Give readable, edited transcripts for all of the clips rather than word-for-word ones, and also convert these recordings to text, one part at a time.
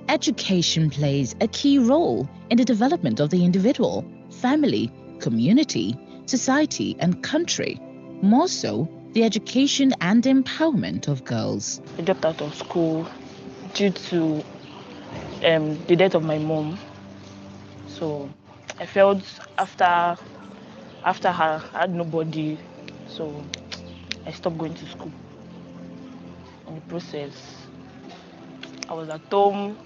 Education plays a key role in the development of the individual, family, community, society, and country. More so, the education and empowerment of girls. I dropped out of school due to the death of my mom. So I felt after her, I had nobody. So I stopped going to school. In the process, I was at home.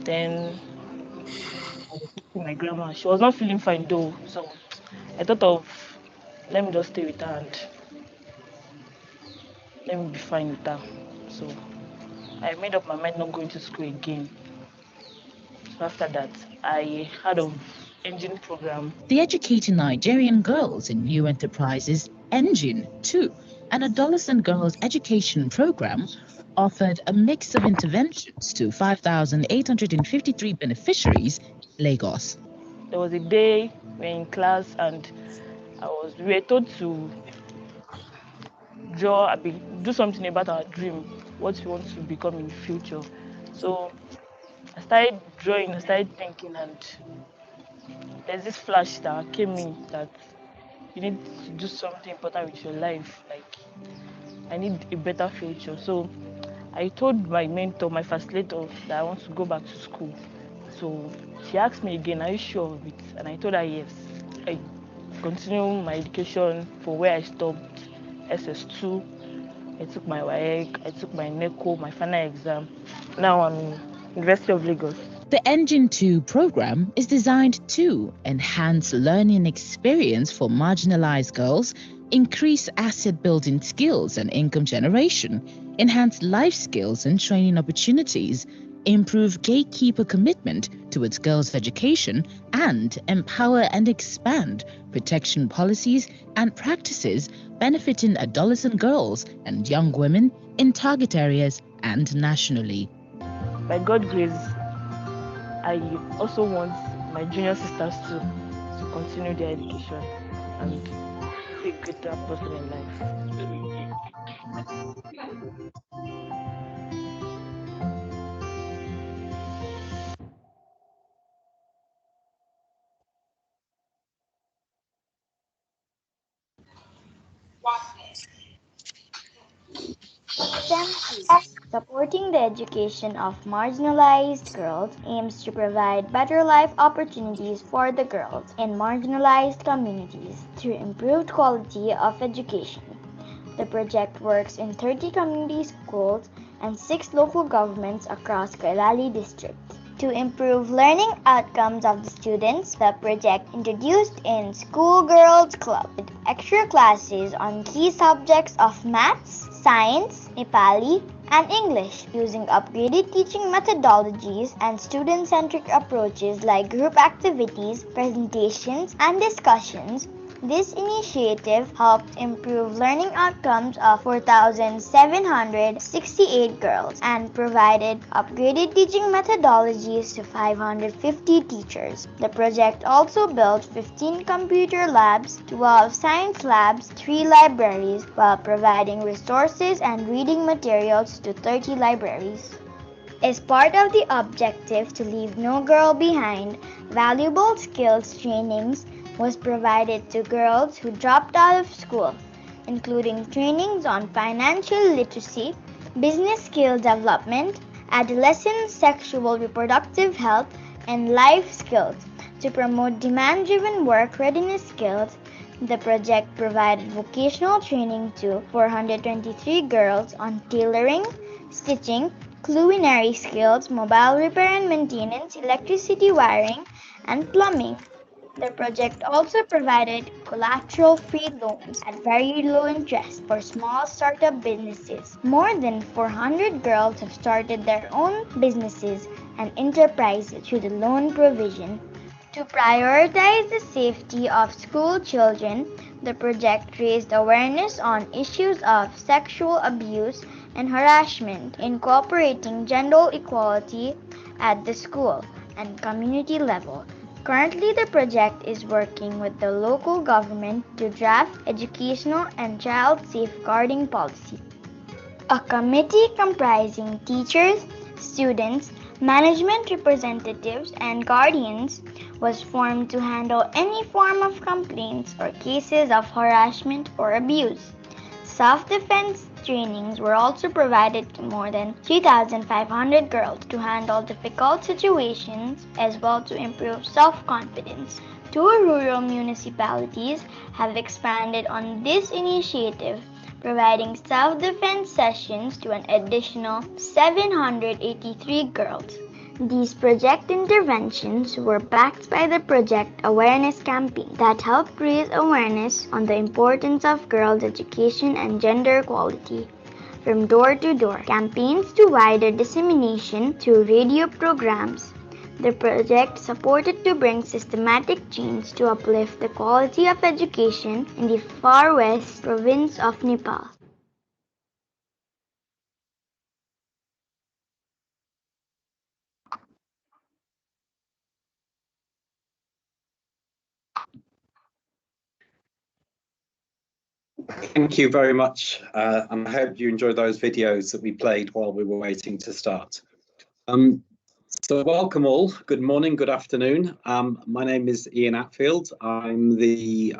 Then I was with my grandma. She was not feeling fine though. So I thought of let me just stay with her and let me be fine with her. So I made up my mind not going to school again. So after that, I had of engine program. The Educating Nigerian Girls in New Enterprises Engine 2, an adolescent girls education program, offered a mix of interventions to 5,853 beneficiaries in Lagos. There was a day we were in class and we were told to do something about our dream, what we want to become in the future. So I started drawing, I started thinking, and there's this flash that came in that you need to do something important with your life. Like, I need a better future. So I told my mentor, my facilitator, that I want to go back to school. So she asked me again, are you sure of it? And I told her yes. I continued my education for where I stopped, SS2. I took my WAEC, I took my NECO, my final exam. Now I'm in University of Lagos. The Engine 2 program is designed to enhance learning experience for marginalized girls, increase asset building skills and income generation, enhance life skills and training opportunities, improve gatekeeper commitment towards girls' education, and empower and expand protection policies and practices benefiting adolescent girls and young women in target areas and nationally. By God's grace, I also want my junior sisters to continue their education and be a greater person in life. STEM2, supporting the education of marginalized girls, aims to provide better life opportunities for the girls in marginalized communities through improved quality of education. The project works in 30 community schools and 6 local governments across Kailali district. To improve learning outcomes of the students, the project introduced in Schoolgirls Club with extra classes on key subjects of maths, science, Nepali, and English using upgraded teaching methodologies and student-centric approaches like group activities, presentations, and discussions. This initiative helped improve learning outcomes of 4,768 girls and provided upgraded teaching methodologies to 550 teachers. The project also built 15 computer labs, 12 science labs, 3 libraries, while providing resources and reading materials to 30 libraries. As part of the objective to leave no girl behind, valuable skills trainings was provided to girls who dropped out of school, including trainings on financial literacy, business skill development, adolescent sexual reproductive health, and life skills. To promote demand-driven work readiness skills, the project provided vocational training to 423 girls on tailoring, stitching, culinary skills, mobile repair and maintenance, electricity wiring, and plumbing. The project also provided collateral-free loans at very low interest for small startup businesses. More than 400 girls have started their own businesses and enterprises through the loan provision. To prioritize the safety of school children, the project raised awareness on issues of sexual abuse and harassment, incorporating gender equality at the school and community level. Currently, the project is working with the local government to draft educational and child safeguarding policy. A committee comprising teachers, students, Management representatives and guardians was formed to handle any form of complaints or cases of harassment or abuse. Self-defense trainings were also provided to more than 3,500 girls to handle difficult situations as well to improve self-confidence. 2 rural municipalities have expanded on this initiative, providing self-defense sessions to an additional 783 girls. These project interventions were backed by the Project Awareness campaign that helped raise awareness on the importance of girls' education and gender equality. From door-to-door campaigns to wider dissemination through radio programs, the project supported to bring systematic change to uplift the quality of education in the far west province of Nepal. Thank you very much, and I hope you enjoyed those videos that we played while we were waiting to start. So welcome all, good morning, good afternoon. My name is Ian Atfield. I'm the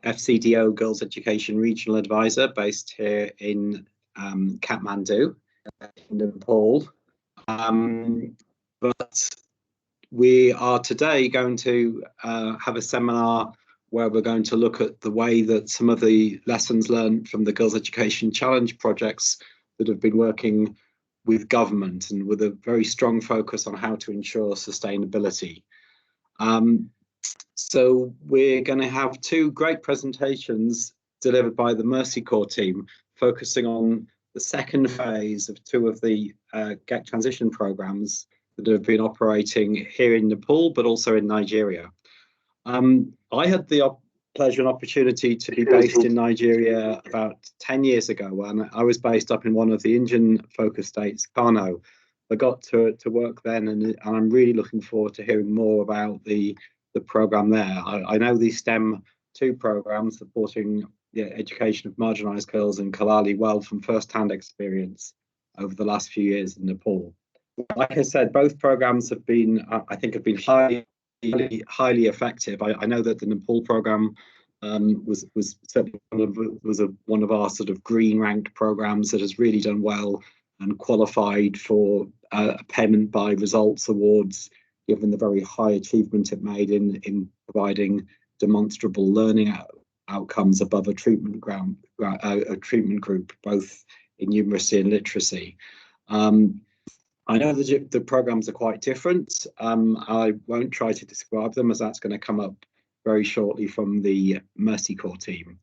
FCDO Girls Education Regional Advisor based here in Kathmandu, in Nepal. But we are today going to have a seminar where we're going to look at the way that some of the lessons learned from the Girls Education Challenge projects that have been working with government and with a very strong focus on how to ensure sustainability. So we're going to have 2 great presentations delivered by the Mercy Corps team, focusing on the second phase of 2 of the GEC transition programs that have been operating here in Nepal, but also in Nigeria. I had the pleasure and opportunity to be based in Nigeria about 10 years ago, and I was based up in one of the Indian focus states, Kano. I got to work then, and I'm really looking forward to hearing more about the program there. I know the STEM 2 programs supporting the education of marginalised girls in Kalali well from first-hand experience over the last few years in Nepal. Like I said, both programs have been, I think, have been highly effective. I know that the Nepal program was certainly one of our sort of green ranked programs that has really done well and qualified for payment by results awards, given the very high achievement it made in providing demonstrable learning outcomes above a treatment group, both in numeracy and literacy. I know that the programs are quite different. I won't try to describe them as that's going to come up very shortly from the Mercy Corps team.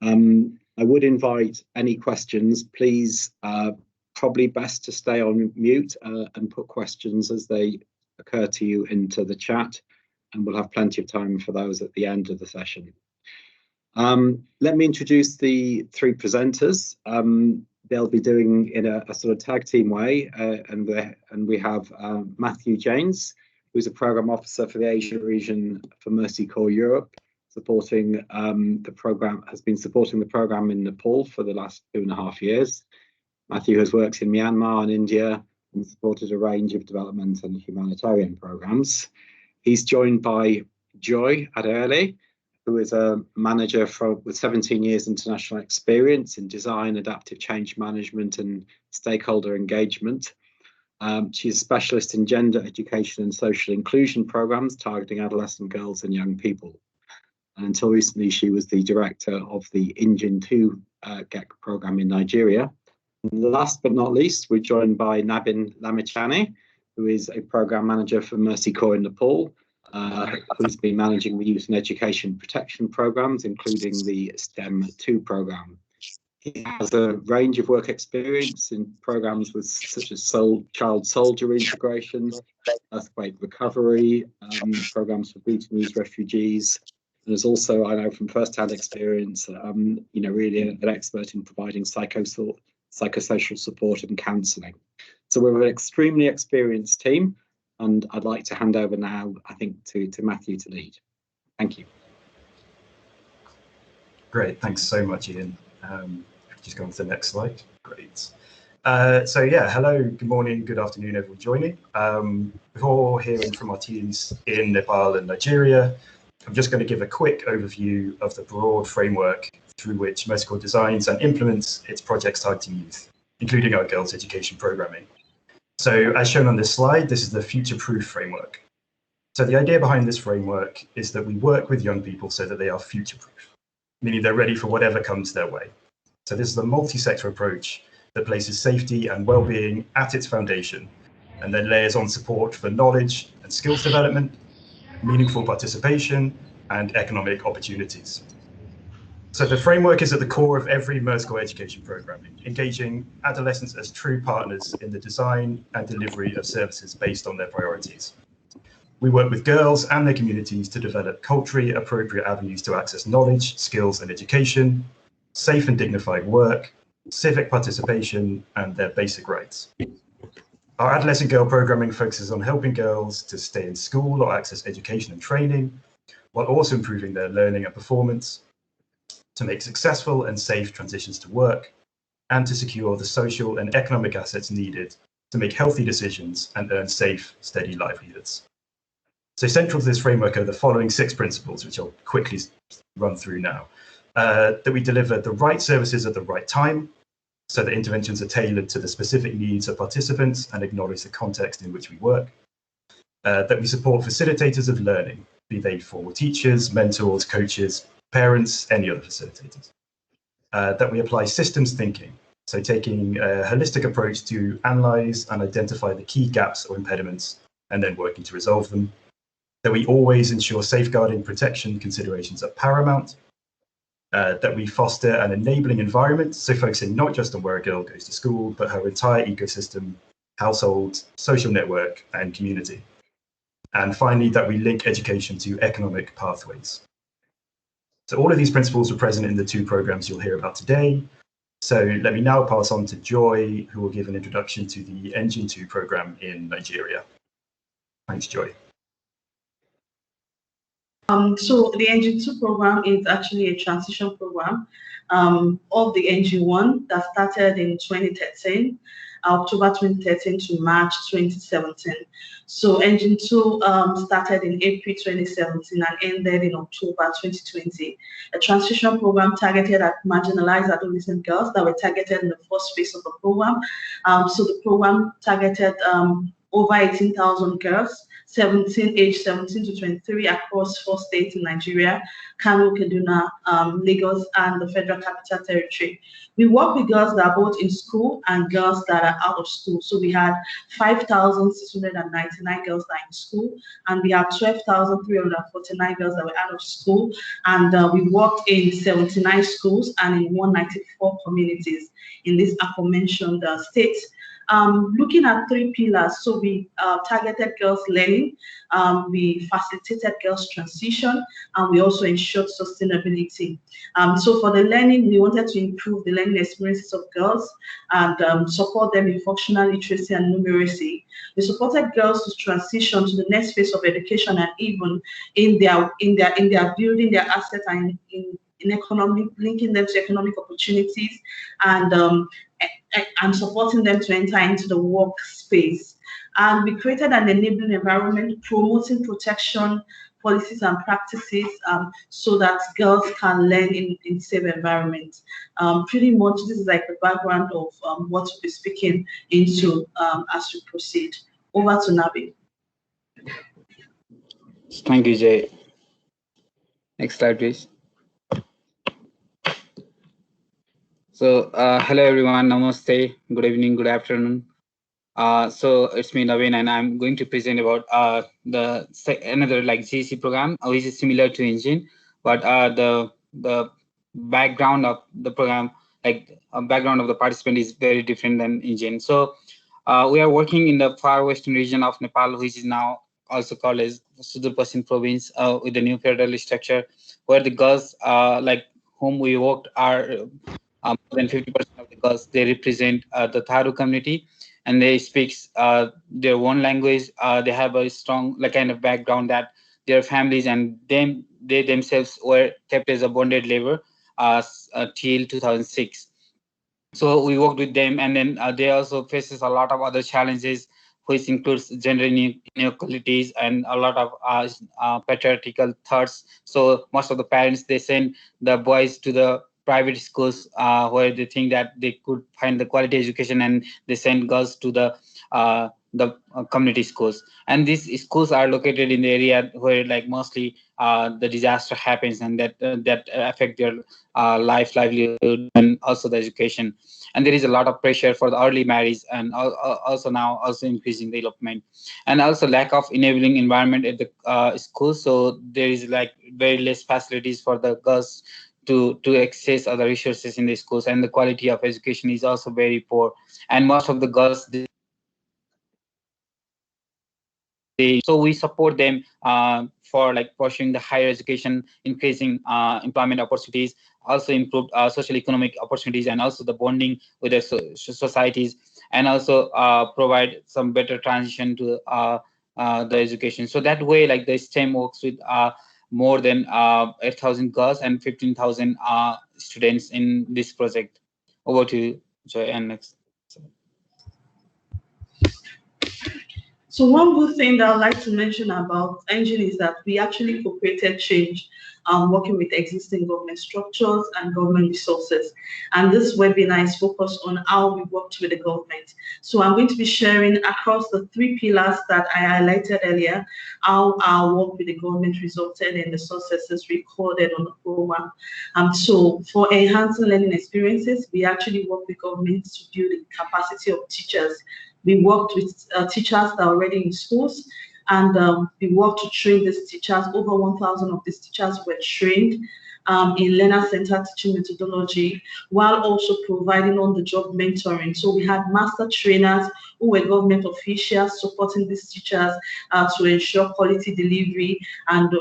I would invite any questions, please, probably best to stay on mute and put questions as they occur to you into the chat, and we'll have plenty of time for those at the end of the session. Let me introduce the 3 presenters. They'll be doing in a sort of tag team way, and we have Matthew James, who's a program officer for the Asia region for Mercy Corps Europe, supporting the program, has been supporting the program in Nepal for the last 2.5 years. Matthew has worked in Myanmar and India and supported a range of development and humanitarian programs. He's joined by Joy Adele, who is a manager with 17 years international experience in design, adaptive change management and stakeholder engagement. She's a specialist in gender education and social inclusion programs targeting adolescent girls and young people. And until recently, she was the director of the Engine 2 GEC program in Nigeria. And last but not least, we're joined by Nabin Lamichhane, who is a program manager for Mercy Corps in Nepal, who's been managing the youth and education protection programs, including the STEM 2 program. He has a range of work experience in programs with such as child soldier integration, earthquake recovery, programs for Bhutanese refugees, and is also, I know from first-hand experience, really an expert in providing psychosocial support and counselling. So we're an extremely experienced team, and I'd like to hand over now, I think, to Matthew to lead. Thank you. Great, thanks so much, Ian. Just go on to the next slide. Great. So yeah, hello, good morning, good afternoon, everyone joining. Before hearing from our teams in Nepal and Nigeria, I'm just going to give a quick overview of the broad framework through which Mercy Corps designs and implements its projects targeting youth, including our girls' education programming. So as shown on this slide, this is the future-proof framework. So the idea behind this framework is that we work with young people so that they are future-proof, meaning they're ready for whatever comes their way. So this is a multi-sector approach that places safety and well-being at its foundation, and then layers on support for knowledge and skills development, meaningful participation, and economic opportunities. So the framework is at the core of every Mercy Corps education programming, engaging adolescents as true partners in the design and delivery of services based on their priorities. We work with girls and their communities to develop culturally appropriate avenues to access knowledge, skills, and education, safe and dignified work, civic participation, and their basic rights. Our adolescent girl programming focuses on helping girls to stay in school or access education and training, while also improving their learning and performance, to make successful and safe transitions to work, and to secure the social and economic assets needed to make healthy decisions and earn safe, steady livelihoods. So central to this framework are the following 6 principles, which I'll quickly run through now. That we deliver the right services at the right time, so that interventions are tailored to the specific needs of participants and acknowledge the context in which we work. That we support facilitators of learning, be they formal teachers, mentors, coaches, parents, any other facilitators. That we apply systems thinking, so taking a holistic approach to analyze and identify the key gaps or impediments, and then working to resolve them. That we always ensure safeguarding protection considerations are paramount. That we foster an enabling environment, so focusing not just on where a girl goes to school, but her entire ecosystem, household, social network, and community. And finally, that we link education to economic pathways. So all of these principles are present in the 2 programs you'll hear about today. So let me now pass on to Joy, who will give an introduction to the Engine 2 program in Nigeria. Thanks, Joy. So the Engine 2 program is actually a transition program of the Engine 1 that started in 2013, October 2013 to March 2017. So Engine 2 started in April 2017 and ended in October 2020. A transition program targeted at marginalized adolescent girls that were targeted in the first phase of the program. So the program targeted over 18,000 girls, aged 17 to 23 across 4 states in Nigeria, Kano, Kaduna, Lagos, and the Federal Capital Territory. We work with girls that are both in school and girls that are out of school. So we had 5,699 girls that are in school, and we have 12,349 girls that were out of school. And we worked in 79 schools and in 194 communities in these aforementioned states. Looking at 3 pillars, so we targeted girls' learning, we facilitated girls' transition, and we also ensured sustainability. So for the learning, we wanted to improve the learning experiences of girls and support them in functional literacy and numeracy. We supported girls to transition to the next phase of education and even in their building their assets and in economic, linking them to economic opportunities and supporting them to enter into the workspace. And we created an enabling environment, promoting protection policies and practices so that girls can learn in safe environments. Pretty much this is like the background of what we'll be speaking into as we proceed. Over to Nabi. Thank you, Jay. Next slide, please. So, hello everyone, namaste, good evening, good afternoon. So it's me, Naveen, and I'm going to present about another like GC program, which is similar to Engine, but the background of the program, like background of the participant, is very different than Engine. So we are working in the far western region of Nepal, which is now also called as Sudur Paschim province, with the new federal structure, where the girls like whom we worked are more than 50% of the girls, they represent the Tharu community, and they speak their own language. They have a strong like kind of background that their families and they themselves were kept as a bonded labor till 2006. So we worked with them, and then they also faces a lot of other challenges, which includes gender inequalities and a lot of patriarchal thoughts. So most of the parents, they send the boys to the private schools where they think that they could find the quality education, and they send girls to the community schools. And these schools are located in the area where like mostly the disaster happens, and that affect their livelihood and also the education. And there is a lot of pressure for the early marriage, and also now also increasing development, and also lack of enabling environment at the school. So there is like very less facilities for the girls to access other resources in the schools, and the quality of education is also very poor. And most of the girls, so we support them for like pursuing the higher education, increasing employment opportunities, also improved social economic opportunities, and also the bonding with the societies, and also provide some better transition to the education. So that way, like the STEM works with more than 8,000 girls and 15,000 students in this project. Over to you, Joy, and next. So one good thing that I'd like to mention about Engine is that we actually co-created change, working with existing government structures and government resources. And this webinar is focused on how we worked with the government. So I'm going to be sharing across the 3 pillars that I highlighted earlier, how our work with the government resulted in the successes recorded on the program. So for enhancing learning experiences, we actually work with governments to build the capacity of teachers. We worked with teachers that are already in schools, and we worked to train these teachers. Over 1,000 of these teachers were trained in learner-centered teaching methodology, while also providing on-the-job mentoring. So we had master trainers who were government officials supporting these teachers to ensure quality delivery, and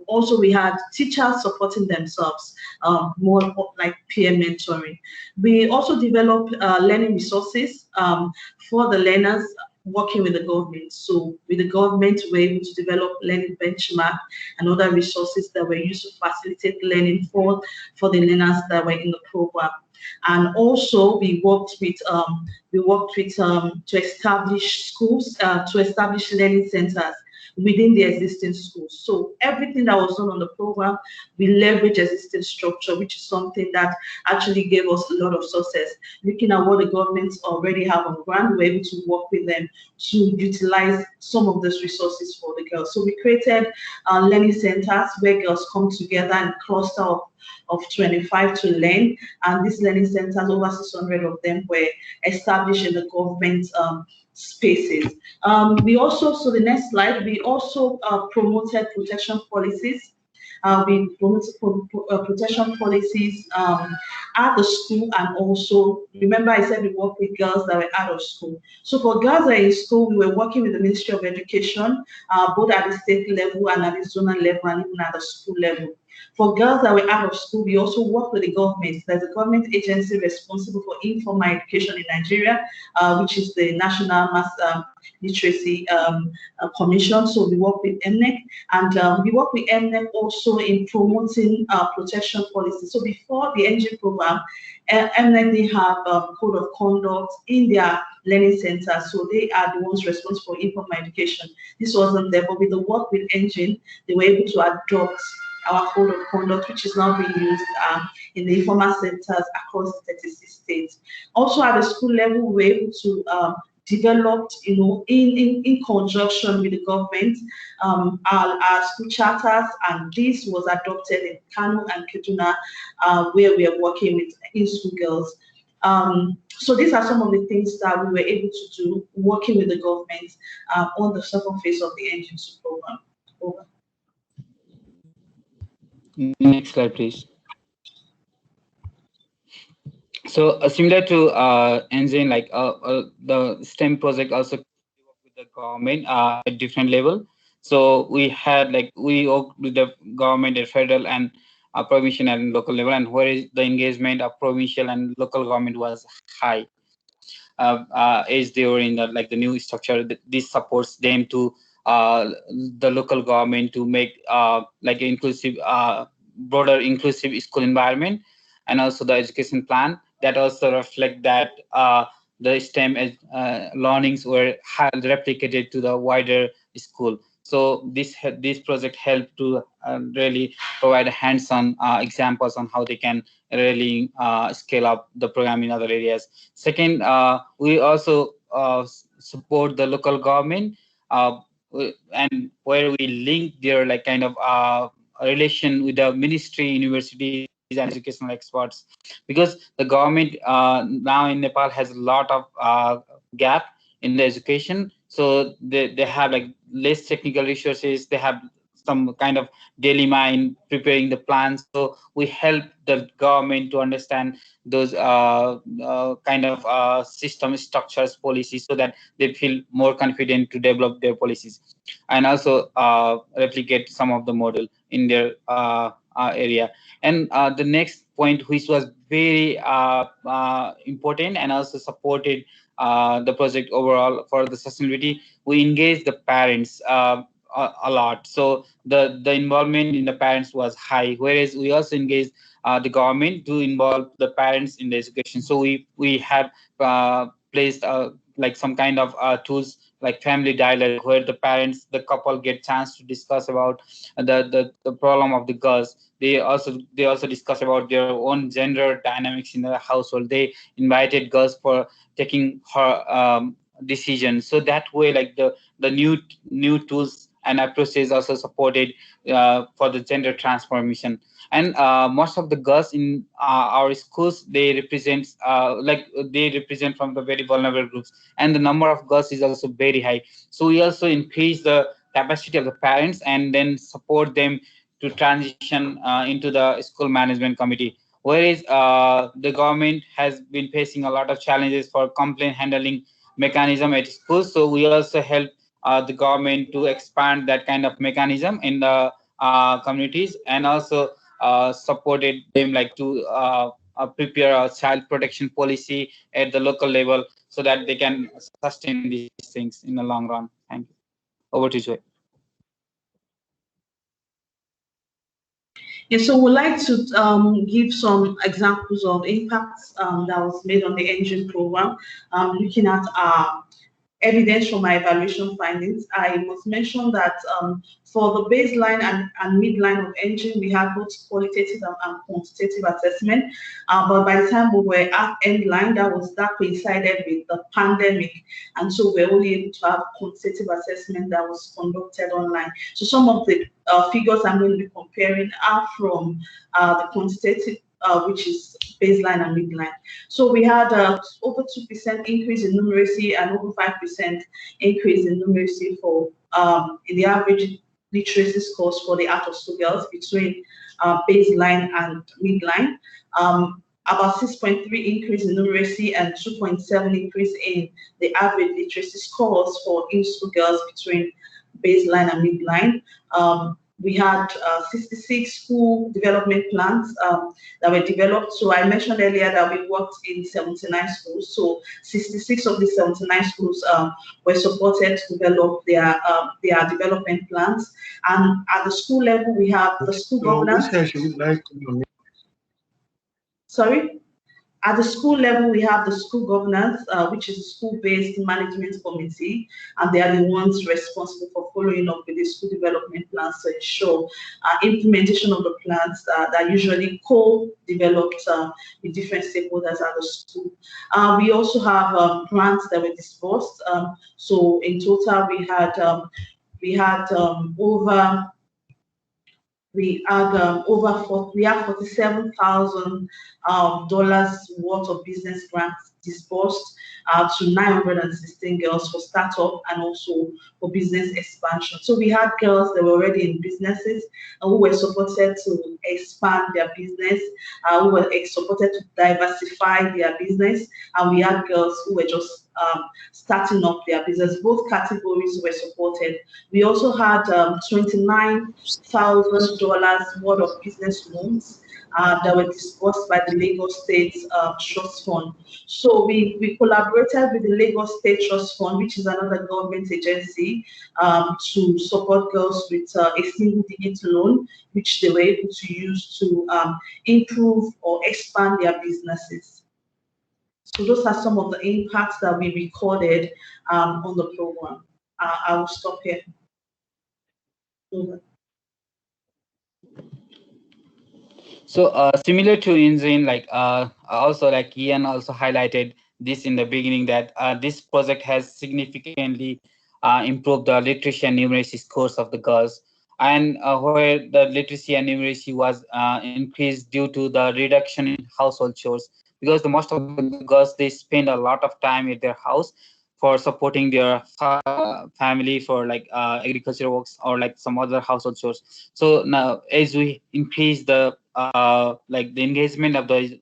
also we had teachers supporting themselves, more like peer mentoring. We also developed learning resources for the learners working with the government. So with the government, we were able to develop learning benchmark and other resources that were used to facilitate learning for the learners that were in the program. And also we worked with to establish schools, to establish learning centers within the existing schools. So everything that was done on the program, we leverage existing structure, which is something that actually gave us a lot of success. Looking at what the governments already have on ground, we're able to work with them to utilize some of those resources for the girls. So we created learning centers where girls come together and cluster of 25 to learn, and these learning centers, over 600 of them were established in the government spaces. We also, so the next slide, we also promoted protection policies. We promoted protection policies at the school, and also, remember I said we work with girls that were out of school. So for girls that are in school, we were working with the Ministry of Education, both at the state level and at the zonal level, and even at the school level. For girls that were out of school, we also work with the government. There's a government agency responsible for informal education in Nigeria, which is the National Mass Literacy Commission. So we work with MNEC, and we work with MNEC also in promoting protection policy. So before the NG program, MNEC, they have code of conduct in their learning centers, so they are the ones responsible for informal education. This wasn't there, but with the work with Engine, they were able to adopt our code of conduct, which is now being used in the informal centers across 36 states. Also at the school level, we were able to develop, in conjunction with the government, our school charters, and this was adopted in Kano and Kaduna, where we are working with in-school girls. So these are some of the things that we were able to do working with the government on the second phase of the Engine 2 program. Over. Next slide, please. So similar to Engine, like the STEM project also work with the government at different level. So we had we worked with the government at federal and provincial and local level, and where the engagement of provincial and local government was high. As they were in the new structure, this supports them to the local government to make inclusive, broader inclusive school environment, and also the education plan that also reflect that the STEM learnings were replicated to the wider school. So this project helped to really provide hands-on examples on how they can really scale up the program in other areas. Second, we also support the local government, and where we link their like kind of relation with the ministry, universities, and educational experts, because the government now in Nepal has a lot of gap in the education. So they have like less technical resources. They have some kind of dilemma in preparing the plans. So we help the government to understand those kind of system structures, policies, so that they feel more confident to develop their policies, and also replicate some of the model in their area. And the next point, which was very important and also supported the project overall for the sustainability, we engaged the parents a lot. So the involvement in the parents was high, whereas we also engaged the government to involve the parents in the education. So we have placed like some kind of tools like family dialogue, where the parents, the couple get chance to discuss about the problem of the girls. They also discuss about their own gender dynamics in the household. They invited girls for taking her decision. So that way, like the new tools and approaches also supported for the gender transformation. And most of the girls in our schools, they represent from the very vulnerable groups, and the number of girls is also very high. So we also increase the capacity of the parents and then support them to transition into the school management committee. Whereas the government has been facing a lot of challenges for complaint handling mechanism at schools. So we also help the government to expand that kind of mechanism in the communities, and also supported them like to prepare a child protection policy at the local level, so that they can sustain these things in the long run. Thank you. Over to Joy. Yeah, so we'd like to give some examples of impacts that was made on the ENGINE program, looking at evidence from my evaluation findings. I must mention that for the baseline and midline of ENGINE, we had both qualitative and quantitative assessment. But by the time we were at end line, that coincided with the pandemic, and so we're only able to have quantitative assessment that was conducted online. So some of the figures I'm going to be comparing are from the quantitative, which is baseline and midline. So we had over 2% increase in numeracy and over 5% increase in numeracy for in the average literacy scores for the out-of-school girls between baseline and midline. About 6.3 increase in numeracy and 2.7 increase in the average literacy scores for in-school girls between baseline and midline. We had 66 school development plans that were developed. So I mentioned earlier that we worked in 79 schools. So 66 of the 79 schools were supported to develop their development plans. And at the school level, we have the school governance. Sorry? At the school level, we have the school governance, which is a school-based management committee, and they are the ones responsible for following up with the school development plans to ensure implementation of the plans that are usually co-developed with different stakeholders at the school. We also have grants that were disbursed. So in total, we had $47,000 worth of business grants disbursed to 916 girls for startup and also for business expansion. So we had girls that were already in businesses who were supported to expand their business, who were supported to diversify their business, and we had girls who were just starting up their business. Both categories were supported. We also had $29,000 worth of business loans that were disbursed by the Lagos State Trust Fund. So we collaborated with the Lagos State Trust Fund, which is another government agency, to support girls with a single-digit loan, which they were able to use to improve or expand their businesses. So those are some of the impacts that we recorded on the program. I will stop here. Over. So similar to Inzin, like also like Ian also highlighted this in the beginning, that this project has significantly improved the literacy and numeracy scores of the girls, and where the literacy and numeracy was increased due to the reduction in household chores, because the most of the girls, they spend a lot of time at their house for supporting their family, for like agricultural works or like some other household chores. So now as we increase the like the engagement of the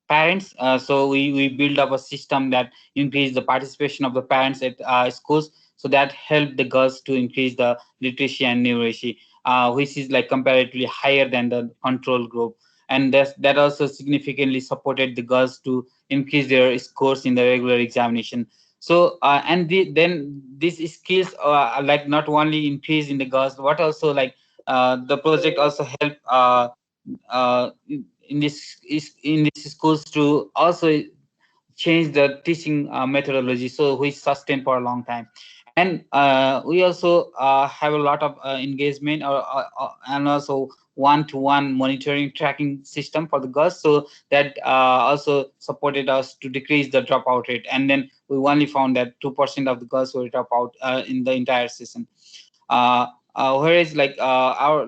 parents, so we build up a system that increase the participation of the parents at schools, so that help the girls to increase the literacy and numeracy, which is like comparatively higher than the control group, and that also significantly supported the girls to increase their scores in the regular examination. So and then these skills are like not only increase in the girls, but also like the project also help in these schools to also change the teaching methodology, so which sustain for a long time. And we also have a lot of engagement and also one-to-one monitoring tracking system for the girls, so that also supported us to decrease the dropout rate. And then we only found that 2% of the girls will drop out in the entire season. Whereas like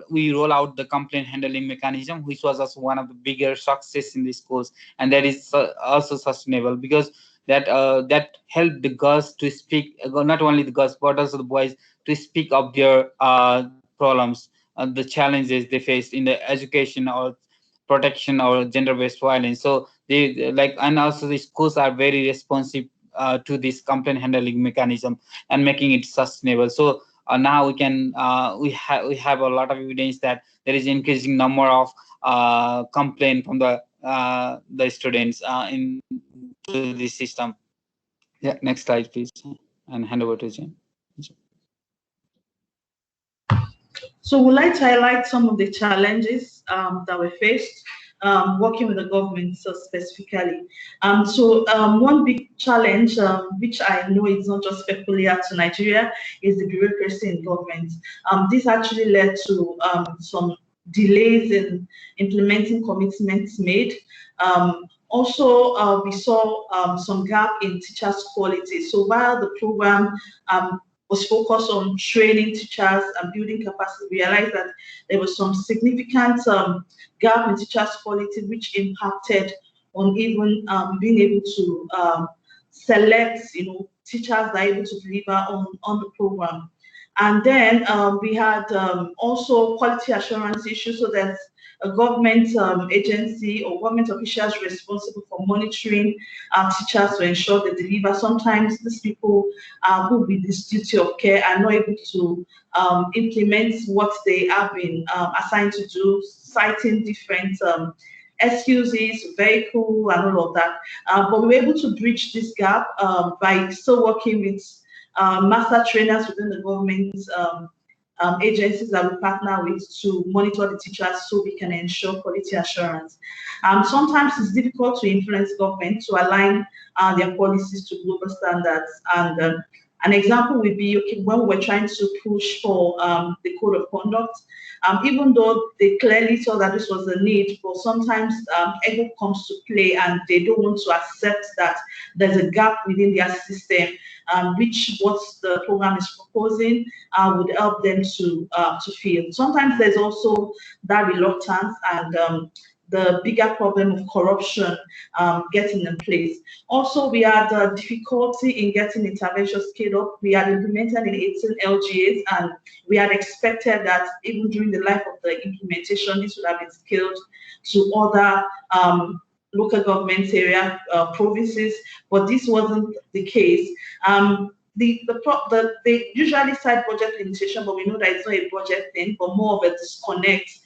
we roll out the complaint handling mechanism, which was also one of the bigger success in the schools, and that is also sustainable, because that helped the girls to speak, not only the girls but also the boys, to speak of their problems, the challenges they faced in the education or protection or gender-based violence. So they like, and also the schools are very responsive to this complaint handling mechanism and making it sustainable. So now we can we have a lot of evidence that there is increasing number of complaint from the students in to this system. Yeah, next slide please, and hand over to Jane. So we'd like to highlight some of the challenges that we faced working with the government so specifically. One big challenge, which I know is not just peculiar to Nigeria, is the bureaucracy in government. This actually led to some delays in implementing commitments made. Also, we saw some gap in teachers' quality. So while the program was focused on training teachers and building capacity, we realized that there was some significant gap in teachers' quality, which impacted on even being able to select, teachers that are able to deliver on the program. And then we had also quality assurance issues. So there's a government agency or government officials responsible for monitoring teachers to ensure they deliver. Sometimes these people who with this duty of care are not able to implement what they have been assigned to do, citing different excuses, vehicle, and all of that. But we were able to bridge this gap by still working with master trainers within the government agencies that we partner with to monitor the teachers so we can ensure quality assurance. Sometimes it's difficult to influence government to align their policies to global standards. And an example would be, okay, when we're trying to push for the code of conduct, even though they clearly saw that this was a need, but sometimes ego comes to play and they don't want to accept that there's a gap within their system, which what the program is proposing would help them to fill. Sometimes there's also that reluctance and the bigger problem of corruption getting in place. Also, we had difficulty in getting intervention scaled up. We had implemented in 18 LGAs, and we had expected that even during the life of the implementation, this would have been scaled to other local government area provinces, but this wasn't the case. They usually cite budget limitation, but we know that it's not a budget thing, but more of a disconnect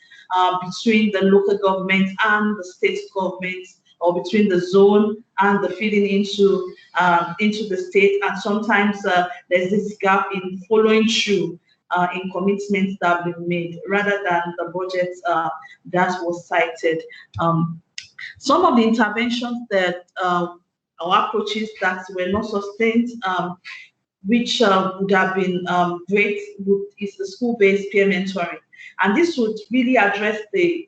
between the local government and the state government, or between the zone and the feeding into the state. And sometimes there's this gap in following through in commitments that have been made, rather than the budget that was cited. Some of the interventions that or approaches that were not sustained, which would have been great, is the school-based peer mentoring. And this would really address the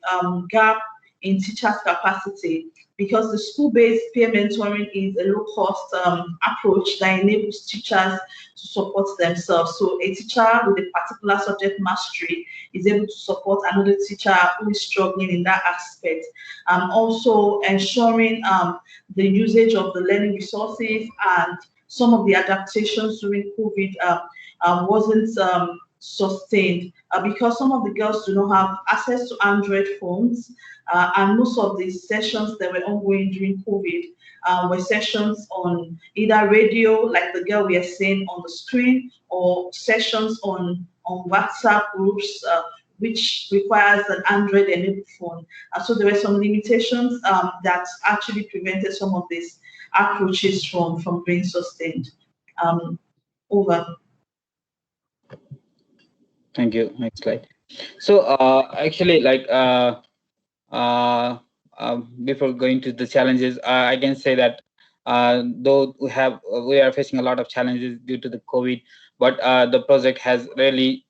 gap in teachers' capacity, because the school-based peer mentoring is a low-cost approach that enables teachers to support themselves. So a teacher with a particular subject mastery is able to support another teacher who is struggling in that aspect. Also ensuring the usage of the learning resources, and some of the adaptations during COVID wasn't sustained because some of the girls do not have access to Android phones, and most of the sessions that were ongoing during COVID were sessions on either radio, like the girl we are seeing on the screen, or sessions on WhatsApp groups, which requires an Android-enabled phone. So there were some limitations that actually prevented some of these approaches from being sustained. Over. Thank you. Next slide. So actually, like before going to the challenges, I can say that though we are facing a lot of challenges due to the COVID, but the project has really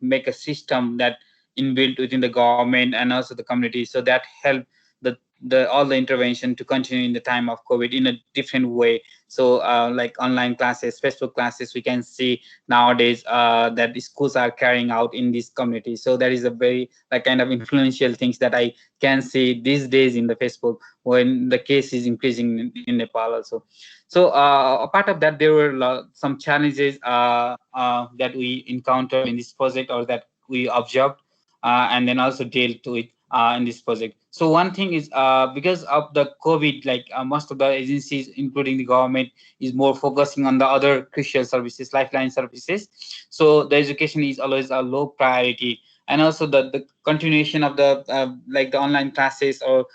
make a system that inbuilt within the government and also the community, so that help all the intervention to continue in the time of COVID in a different way. So like online classes, Facebook classes, we can see nowadays that the schools are carrying out in this community. So that is a very like kind of influential things that I can see these days in the Facebook, when the case is increasing in Nepal also. So a part of that, there were some challenges that we encountered in this project, or that we observed and then also dealt with in this project. So one thing is because of the COVID, like most of the agencies, including the government, is more focusing on the other crucial services, lifeline services. So the education is always a low priority, and also the continuation of the like the online classes, or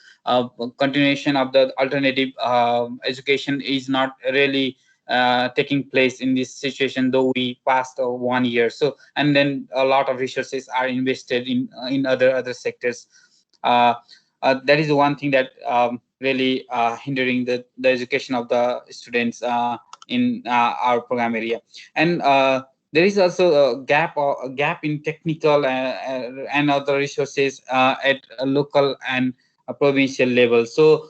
continuation of the alternative education is not really taking place in this situation, though we passed 1 year. So, and then a lot of resources are invested in other sectors. That is one thing that really hindering the education of the students in our program area. And there is also a gap in technical and other resources at a local and a provincial level. So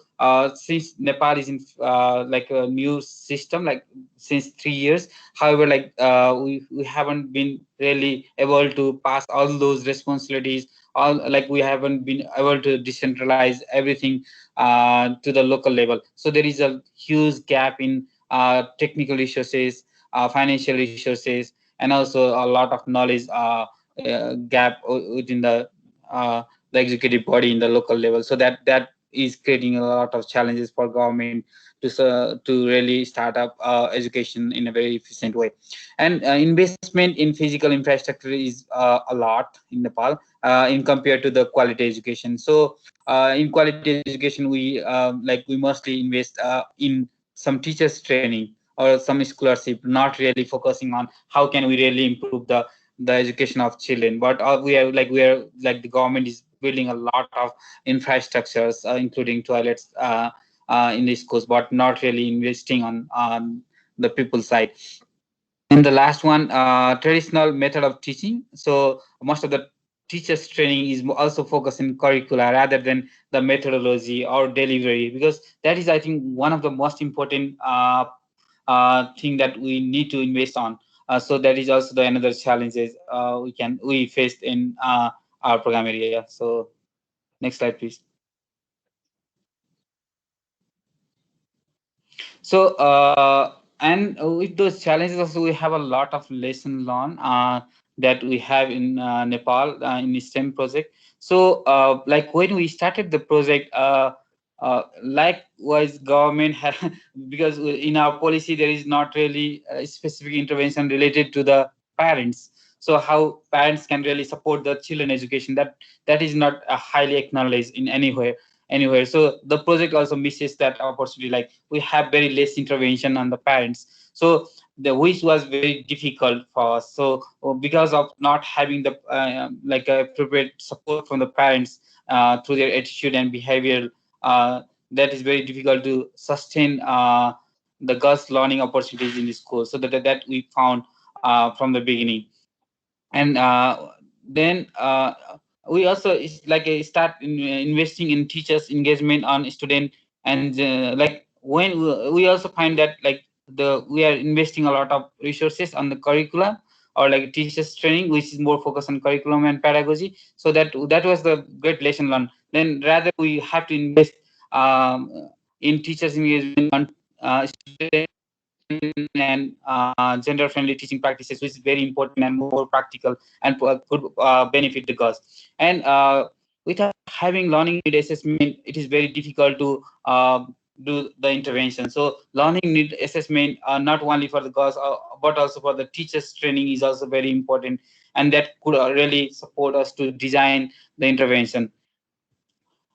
since Nepal is in like a new system, like since 3 years, however, like we haven't been really able to pass all those responsibilities, like we haven't been able to decentralize everything to the local level. So there is a huge gap in technical resources, financial resources, and also a lot of knowledge gap within the executive body in the local level. So that is creating a lot of challenges for government to really start up education in a very efficient way. And investment in physical infrastructure is a lot in Nepal in compared to the quality education. So in quality education, we mostly invest in some teachers training or some scholarship, not really focusing on how can we really improve the education of children. But we are like the government is building a lot of infrastructures, including toilets in the schools, but not really investing on the people side. And the last one, traditional method of teaching. So most of the teachers training is also focused in curricula rather than the methodology or delivery, because that is, I think, one of the most important thing that we need to invest on. So that is also the another challenges we faced in our program area. So next slide, please. So and with those challenges also, we have a lot of lessons learned that we have in Nepal in the STEM project. So like when we started the project, likewise government had, because in our policy there is not really a specific intervention related to the parents. So how parents can really support the children education, that is not highly acknowledged in anywhere. So the project also misses that opportunity. Like we have very less intervention on the parents, so which was very difficult for us. So because of not having the like appropriate support from the parents through their attitude and behavioral, that is very difficult to sustain the girls' learning opportunities in the school. So that we found from the beginning. And then we also start investing in teachers' engagement on student, and like when we also find that like we are investing a lot of resources on the curriculum or like teachers training, which is more focused on curriculum and pedagogy. So that was the great lesson learned. Then rather we have to invest in teachers engagement on student and gender-friendly teaching practices, which is very important and more practical and could benefit the girls. And without having learning need assessment, it is very difficult to do the intervention. So learning need assessment, not only for the girls, but also for the teachers training is also very important, and that could really support us to design the intervention.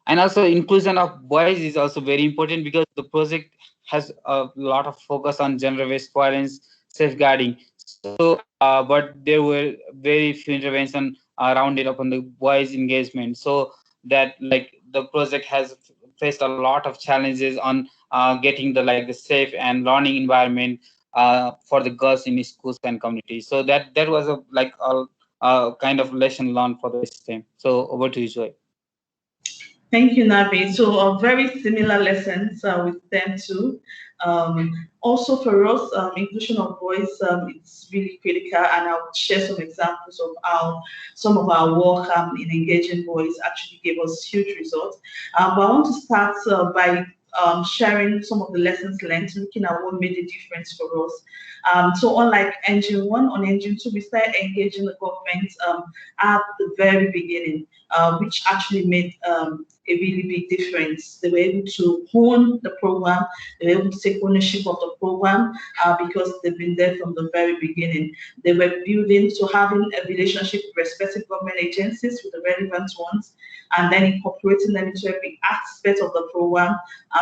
And also inclusion of boys is also very important because the project has a lot of focus on gender-based violence safeguarding. So, but there were very few intervention rounded up on the boys engagement. So that like the project has faced a lot of challenges on getting the safe and learning environment for the girls in schools and communities. So that was a kind of lesson learned for the system. So over to you, Joy. Thank you, Nabi. So very similar lessons with them too. Also for us, inclusion of boys it's really critical, and I'll share some examples of how some of our work in engaging boys actually gave us huge results. But I want to start by sharing some of the lessons learned, looking at what made a difference for us. So unlike Engine 1, on Engine 2, we started engaging the government at the very beginning, which actually made a really big difference. They were able to own the program, they were able to take ownership of the program because they've been there from the very beginning. They were building to having a relationship with respective government agencies, with the relevant ones, and then incorporating them into every aspect of the program,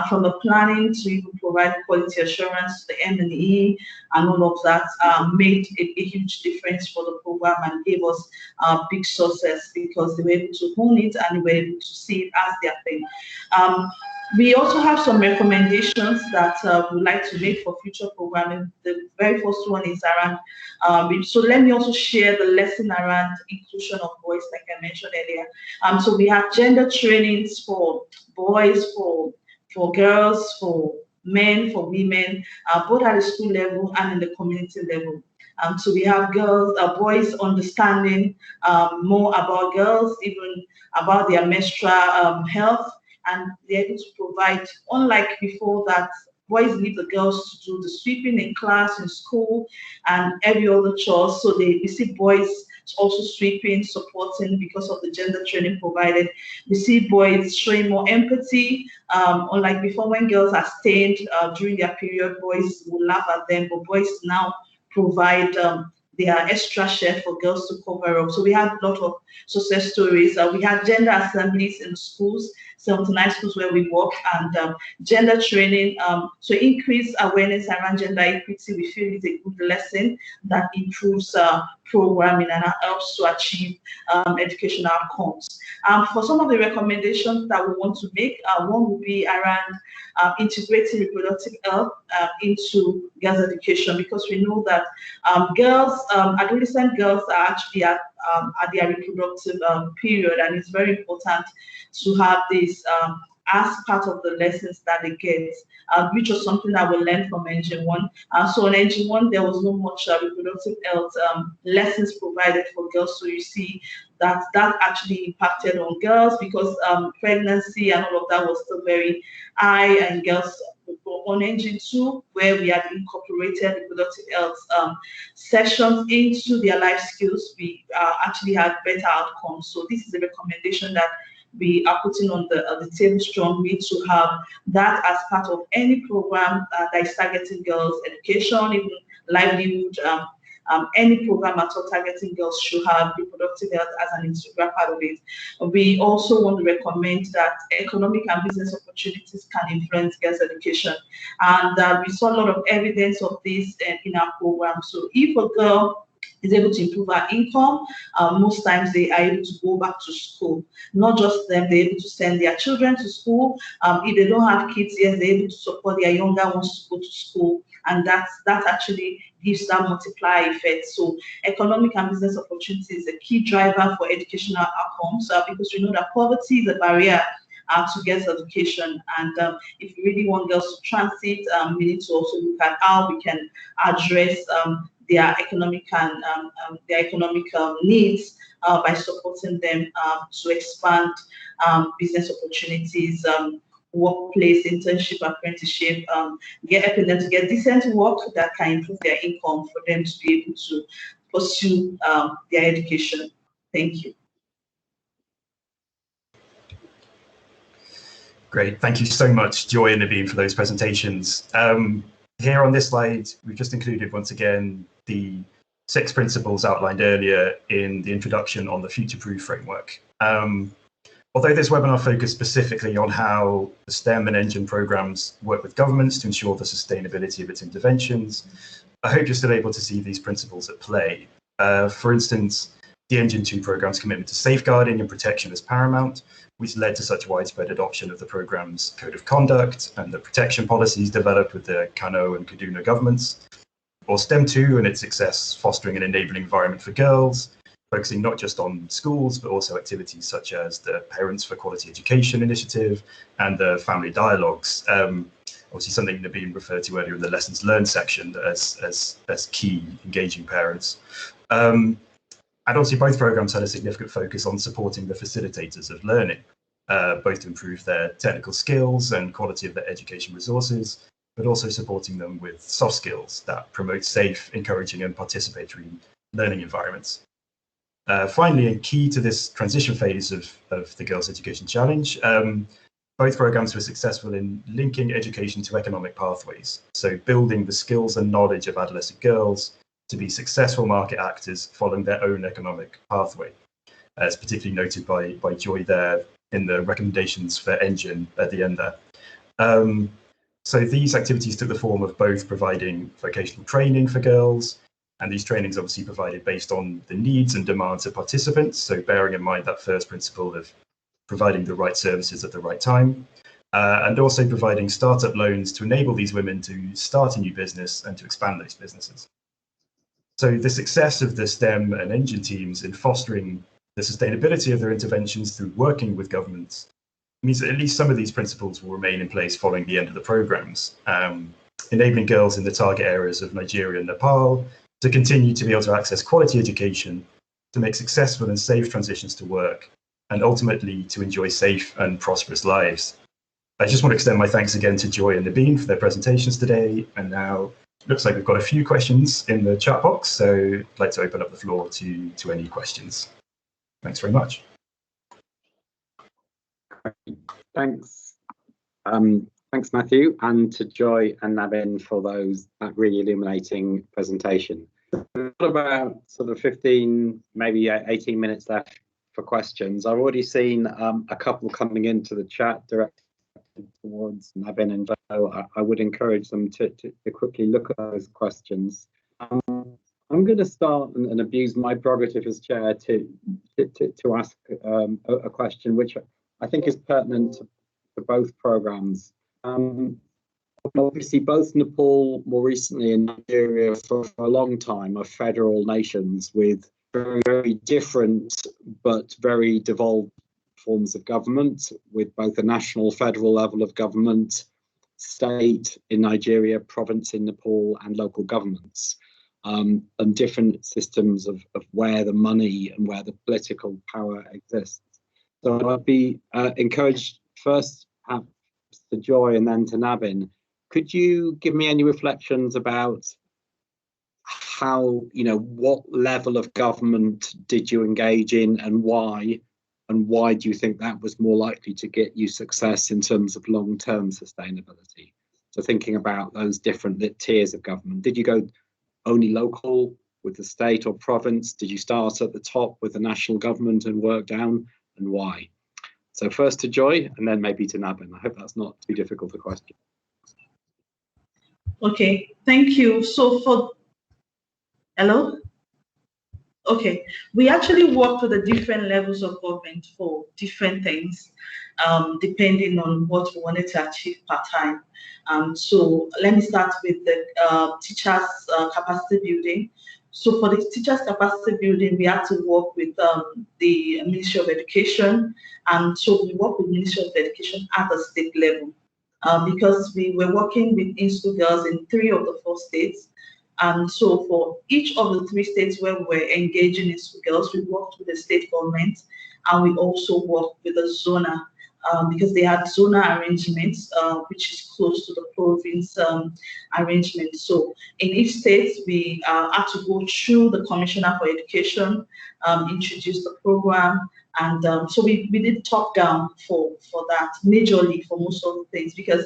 from the planning to even provide quality assurance, the M&E, and all of that made a huge difference for the program and gave us big success because they were able to own it and they were able to see it as their thing. We also have some recommendations that we'd like to make for future programming. The very first one is around, so let me also share the lesson around inclusion of boys, like I mentioned earlier. So we have gender trainings for boys, for girls, for men, for women, both at the school level and in the community level. So we have boys understanding more about girls, even about their menstrual health, and they're able to provide, unlike before that boys leave the girls to do the sweeping in class, in school, and every other chores. So we see boys also sweeping, supporting because of the gender training provided. We see boys showing more empathy, unlike before when girls are stained during their period, boys will laugh at them, but boys now provide their extra share for girls to cover up. So we had a lot of success stories. We had gender assemblies in schools, 79 schools where we work, and gender training. So increase awareness around gender equity, we feel is a good lesson that improves programming and helps to achieve educational outcomes. For some of the recommendations that we want to make, one would be around integrating reproductive health into girls' education, because we know that adolescent girls are actually at their reproductive period, and it's very important to have this as part of the lessons that they get, which was something that we learned from Engine 1. So in Engine 1, there was not much reproductive health lessons provided for girls. So you see that actually impacted on girls because pregnancy and all of that was still very high, and girls on Engine 2, where we had incorporated reproductive health sessions into their life skills, we actually had better outcomes. So this is a recommendation that we are putting on the table strongly, to have that as part of any program that is targeting girls' education, even livelihood. Any program at all targeting girls should have reproductive health as an integral part of it. We also want to recommend that economic and business opportunities can influence girls' education, and we saw a lot of evidence of this in our program. So if a girl is able to improve our income. Most times they are able to go back to school. Not just them, they're able to send their children to school. If they don't have kids yet, they're able to support their younger ones to go to school. And that actually gives that multiplier effect. So economic and business opportunity is a key driver for educational outcomes, because we know that poverty is a barrier to get education. And if we really want girls to transit, we need to also look at how we can address their economic and needs by supporting them to expand business opportunities, workplace, internship, apprenticeship, helping them to get decent work that can improve their income for them to be able to pursue their education. Thank you. Great, thank you so much, Joy and Naveen, for those presentations. Here on this slide, we've just included once again the 6 principles outlined earlier in the introduction on the Future-Proof framework. Although this webinar focused specifically on how the STEM and ENGINE programs work with governments to ensure the sustainability of its interventions, I hope you're still able to see these principles at play. For instance, the ENGINE 2 program's commitment to safeguarding and protection is paramount, which led to such widespread adoption of the program's code of conduct and the protection policies developed with the Kano and Kaduna governments. Or STEM 2 and its success fostering an enabling environment for girls, focusing not just on schools, but also activities such as the Parents for Quality Education initiative and the family dialogues. Obviously something Naveen referred to earlier in the lessons learned section as key engaging parents. And obviously both programs had a significant focus on supporting the facilitators of learning, both to improve their technical skills and quality of their education resources, but also supporting them with soft skills that promote safe, encouraging and participatory learning environments. Finally, and key to this transition phase of the Girls' Education Challenge, both programs were successful in linking education to economic pathways, so building the skills and knowledge of adolescent girls to be successful market actors following their own economic pathway, as particularly noted by Joy there in the recommendations for ENGINE at the end there. So these activities took the form of both providing vocational training for girls, and these trainings obviously provided based on the needs and demands of participants, so bearing in mind that first principle of providing the right services at the right time, and also providing startup loans to enable these women to start a new business and to expand those businesses. So the success of the STEM and ENGINE teams in fostering the sustainability of their interventions through working with governments means that at least some of these principles will remain in place following the end of the programs, enabling girls in the target areas of Nigeria and Nepal to continue to be able to access quality education, to make successful and safe transitions to work, and ultimately to enjoy safe and prosperous lives. I just want to extend my thanks again to Joy and Naveen for their presentations today. And now it looks like we've got a few questions in the chat box, so I'd like to open up the floor to any questions. Thanks very much. Thanks. Thanks, Matthew, and to Joy and Naveen for that really illuminating presentation. We've got about sort of 15, maybe 18 minutes left for questions. I've already seen a couple coming into the chat directed towards Naveen and Joe. I would encourage them to quickly look at those questions. I'm going to start and abuse my prerogative as chair to ask a question which I think is pertinent to both programs. Obviously, both Nepal more recently and Nigeria for a long time are federal nations with very, very different but very devolved forms of government, with both a national federal level of government, state in Nigeria, province in Nepal, and local governments, and different systems of where the money and where the political power exists. So I'd be encouraged first to Joy and then to Naveen. Could you give me any reflections about how, what level of government did you engage in and why do you think that was more likely to get you success in terms of long-term sustainability? So thinking about those different tiers of government, did you go only local with the state or province? Did you start at the top with the national government and work down, and why? So first to Joy and then maybe to Naveen. I hope that's not too difficult a question. Okay, thank you. So hello? Okay, we actually work with the different levels of government for different things, depending on what we wanted to achieve part-time. So let me start with the teachers' capacity building. So for the teachers' capacity building, we had to work with the Ministry of Education, and so we work with Ministry of Education at the state level, because we were working with in-school girls in 3 of the 4 states. And so for each of the 3 states where we're engaging in school girls, we worked with the state government, and we also worked with the zona, because they had zona arrangements, which is close to the province arrangement. So in each state, we had to go through the Commissioner for Education, introduce the program, and so we did top down for that majorly for most of the things, because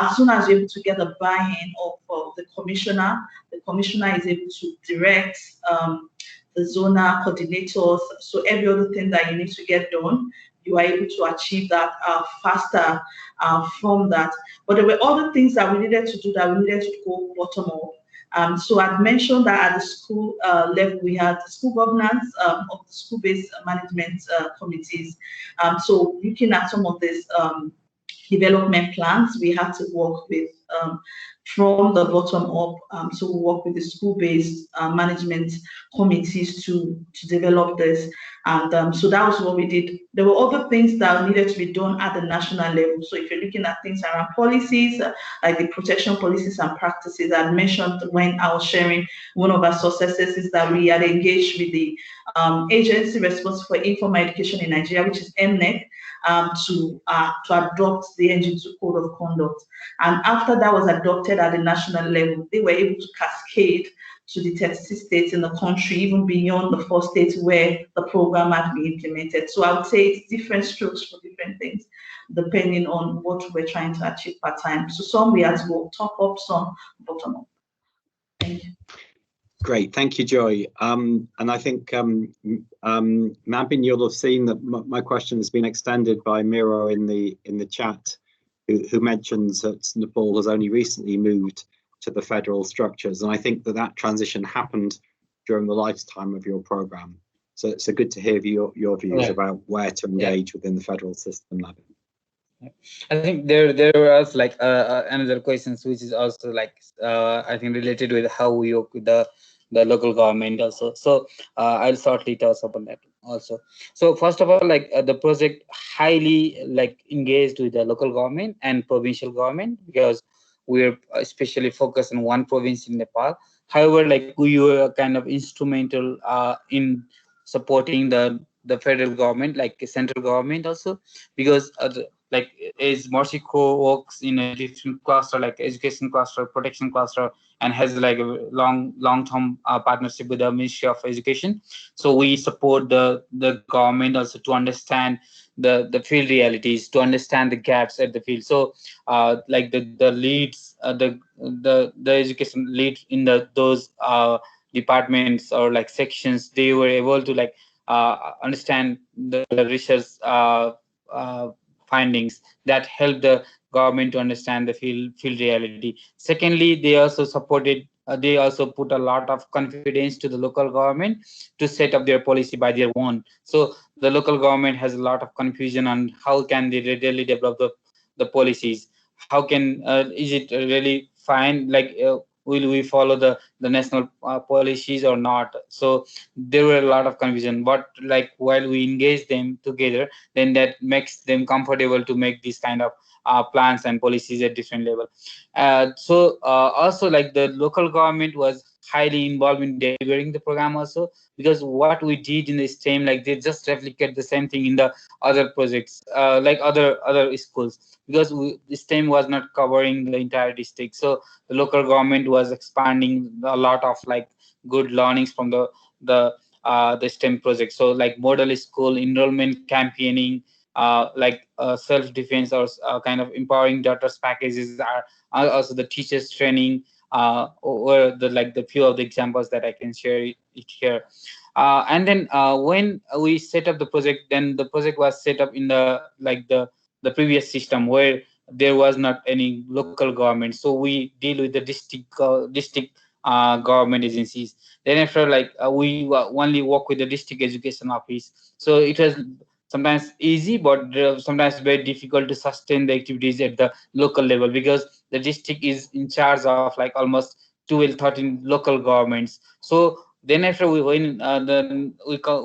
as soon as you're able to get the buy-in of the commissioner is able to direct the zona coordinators. So every other thing that you need to get done, you are able to achieve that faster from that. But there were other things that we needed to do, that we needed to go bottom up. So I'd mentioned that at the school level, we had the school governance of the school-based management committees. So looking at some of these development plans, we had to work with from the bottom up. So we work with the school-based management committees to develop this. And so that was what we did. There were other things that needed to be done at the national level. So if you're looking at things around policies, like the protection policies and practices, I mentioned when I was sharing one of our successes is that we had engaged with the agency responsible for informal education in Nigeria, which is MNEC, to adopt the NG2 Code of Conduct. And after that was adopted at the national level, they were able to cascade to the 36 states in the country, even beyond the 4 states where the program had been implemented. So I would say it's different strokes for different things, depending on what we're trying to achieve part-time. So some we had to go top up, some bottom up. Thank you. Great, thank you, Joy. And I think, Mabin, you'll have seen that my question has been extended by Miro in the chat, who mentions that Nepal has only recently moved to the federal structures, and I think that transition happened during the lifetime of your program. So it's good to hear your views about where to engage within the federal system, Mabin. I think there was like another questions, which is also like I think related with how we work with the local government also. So I'll shortly touch upon that also. So first of all, like the project highly like engaged with the local government and provincial government, because we're especially focused on one province in Nepal. However, like we were kind of instrumental in supporting the federal government, like central government also, because like as Mercy Corps works in a different cluster, like education cluster, protection cluster, and has like a long-term partnership with the Ministry of Education. So we support the government also to understand the field realities, to understand the gaps at the field. So like the leads, the education lead in those departments or like sections, they were able to like understand the research findings that help the government to understand the field reality. Secondly, they also supported, they also put a lot of confidence to the local government to set up their policy by their own. So the local government has a lot of confusion on how can they really develop the policies. How can is it really fine? Like will we follow the national policies or not? So there were a lot of confusion, but like while we engage them together, then that makes them comfortable to make these kind of plans and policies at different level. So also like the local government was highly involved in delivering the program also, because what we did in the STEM, like they just replicate the same thing in the other projects, like other schools, because STEM was not covering the entire district. So the local government was expanding a lot of like good learnings from the STEM project. So like model school, enrollment campaigning, like self-defense or kind of empowering daughters packages are also the teachers training, or the few of the examples that I can share it here. And then when we set up the project, then the project was set up in the previous system where there was not any local government. So we deal with the district government agencies. Then after, like we only work with the district education office, so it was sometimes easy, but sometimes very difficult to sustain the activities at the local level, because the district is in charge of like almost 12, 13 local governments. So then after we then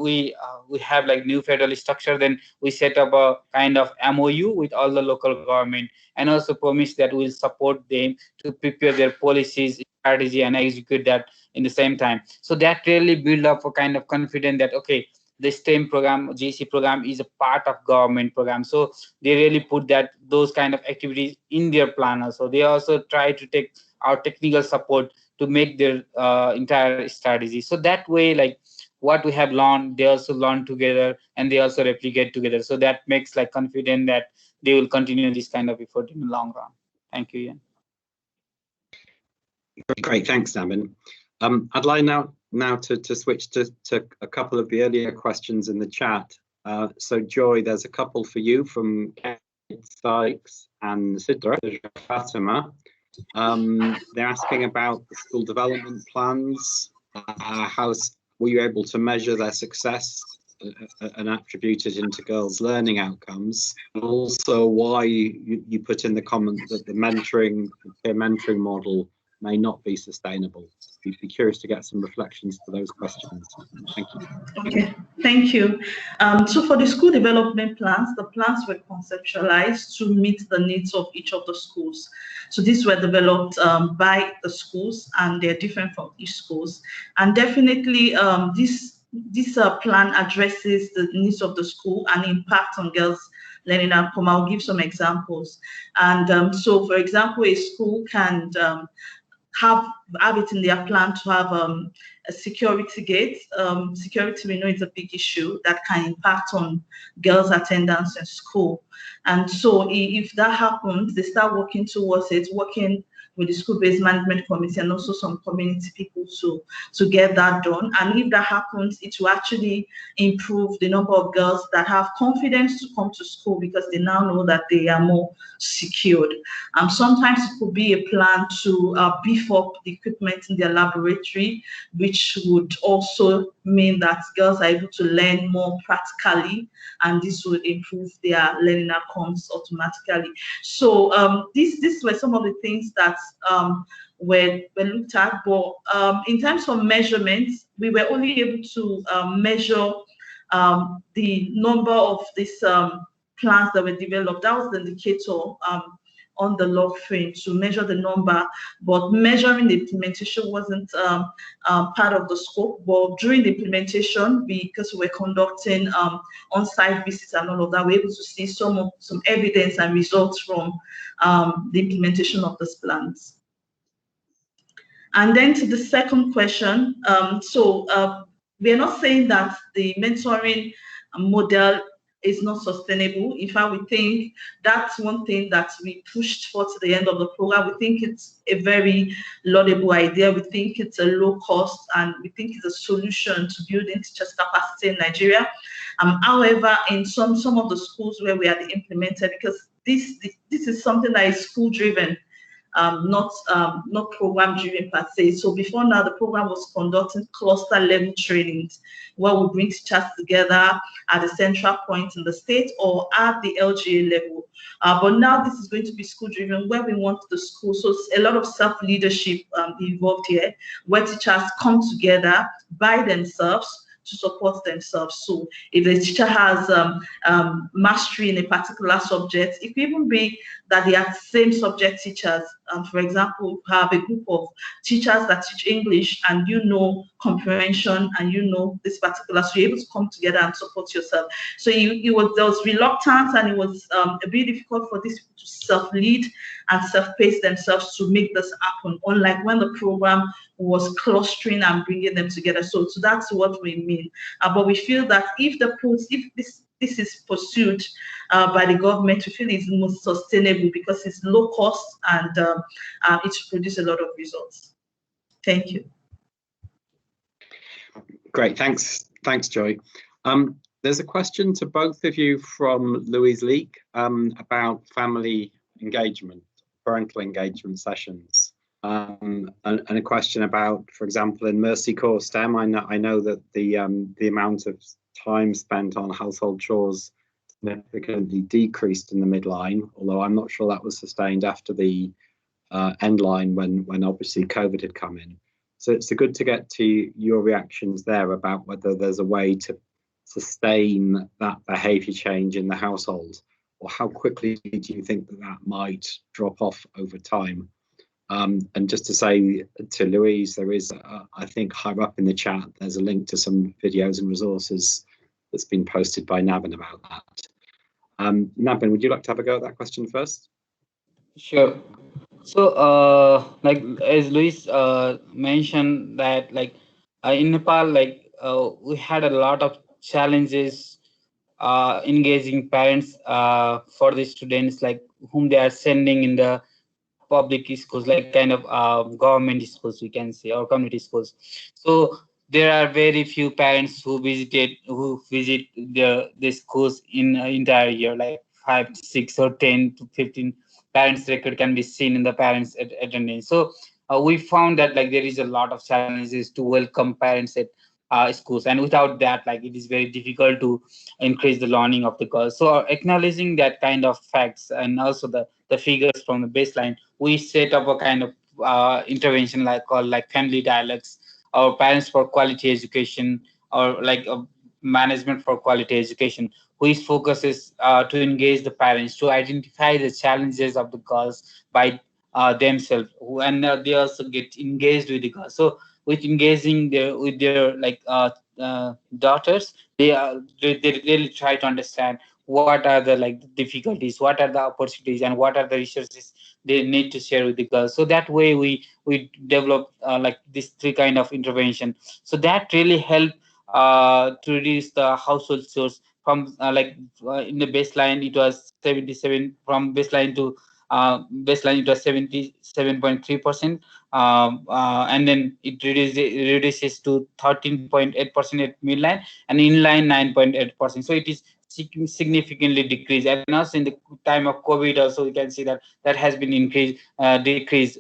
we have like new federal structure, then we set up a kind of MOU with all the local government, and also promise that we'll support them to prepare their policies, strategy, and execute that in the same time. So that really build up a kind of confidence that okay, the STEM program, GC program, is a part of government program. So they really put that those kind of activities in their planner. So they also try to take our technical support to make their entire strategy. So that way, like what we have learned, they also learn together and they also replicate together. So that makes like confident that they will continue this kind of effort in the long run. Thank you, Ian. Great, thanks, Naman. I'd like now to switch to a couple of the earlier questions in the chat. So Joy, there's a couple for you from Kate Sykes and Sidra Fatima. They're asking about the school development plans. How were you able to measure their success and attribute it into girls' learning outcomes? And also why you put in the comment that the peer mentoring model may not be sustainable. We'd be curious to get some reflections to those questions. Thank you. Okay, thank you. So for the school development plans, the plans were conceptualized to meet the needs of each of the schools. So these were developed by the schools, and they're different from each schools. And definitely this plan addresses the needs of the school and impact on girls' learning outcome. I'll give some examples. And so, for example, a school can have it in their plan to have a security gate. Security, we know, is a big issue that can impact on girls' attendance in school. And so if that happens, they start working towards it, working with the school-based management committee and also some community people to get that done. And if that happens, it will actually improve the number of girls that have confidence to come to school because they now know that they are more secured. Sometimes it could be a plan to beef up the equipment in their laboratory, which would also mean that girls are able to learn more practically, and this will improve their learning outcomes automatically. So these were some of the things that were looked at, but in terms of measurements, we were only able to measure the number of these plans that were developed. That was the indicator on the log frame to measure the number, but measuring the implementation wasn't part of the scope. But during the implementation, because we were conducting on-site visits and all of that, we were able to see some evidence and results from the implementation of these plans. And then to the second question, we are not saying that the mentoring model is not sustainable. In fact, we think that's one thing that we pushed for to the end of the program. We think it's a very laudable idea. We think it's a low cost, and we think it's a solution to building teachers' capacity in Nigeria. However, in some of the schools where we had implemented, because this is something that is school-driven, not program-driven per se. So before now, the program was conducting cluster-level trainings where we bring teachers together at the central point in the state or at the LGA level. But now this is going to be school-driven, where we want the school. So a lot of self-leadership involved here, where teachers come together by themselves to support themselves. So if the teacher has mastery in a particular subject, it could even be that they are same subject teachers. For example, you have a group of teachers that teach English, and you know comprehension, and you know this particular, so you're able to come together and support yourself. So there was reluctance, and it was a bit difficult for these people to self-lead and self-pace themselves to make this happen, unlike when the program was clustering and bringing them together. So that's what we mean. But we feel that if this is pursued by the government, we feel it's most sustainable because it's low cost and it produces a lot of results. Thank you. Great, thanks, Joy. There's a question to both of you from Louise Leake about family engagement, parental engagement sessions. And a question about, for example, in Mercy Corps STEM, I know that the amount of time spent on household chores significantly decreased in the midline, although I'm not sure that was sustained after the end line when obviously COVID had come in. So it's good to get to your reactions there about whether there's a way to sustain that behaviour change in the household, or how quickly do you think that might drop off over time? And just to say to Louise, there is, I think, higher up in the chat, there's a link to some videos and resources that's been posted by Nabin about that. Nabin, would you like to have a go at that question first? Sure. So, like as Luis mentioned that, like in Nepal, like we had a lot of challenges engaging parents for the students, like whom they are sending in the public schools, like kind of government schools, we can say, or community schools. So there are very few parents who visit the schools in an entire year, like 5, 6, or 10 to 15 parents record can be seen in the parents attendance. So we found that like there is a lot of challenges to welcome parents at schools, and without that, like it is very difficult to increase the learning of the girls. So acknowledging that kind of facts, and also the figures from the baseline, we set up a kind of intervention called family dialogues, or parents for quality education, or like a management for quality education, which focuses to engage the parents to identify the challenges of the girls by themselves, and they also get engaged with the girls. So with engaging with their daughters, they really try to understand what are the difficulties, what are the opportunities, and what are the resources they need to share with the girls. So that way we develop this 3 kind of intervention. So that really helped to reduce the household chores from in the baseline it was 77, from baseline to baseline it was 77.3%, and then it reduces to 13.8% at midline, and inline 9.8%. So it is significantly decreased. And also in the time of COVID, also we can see that has been decreased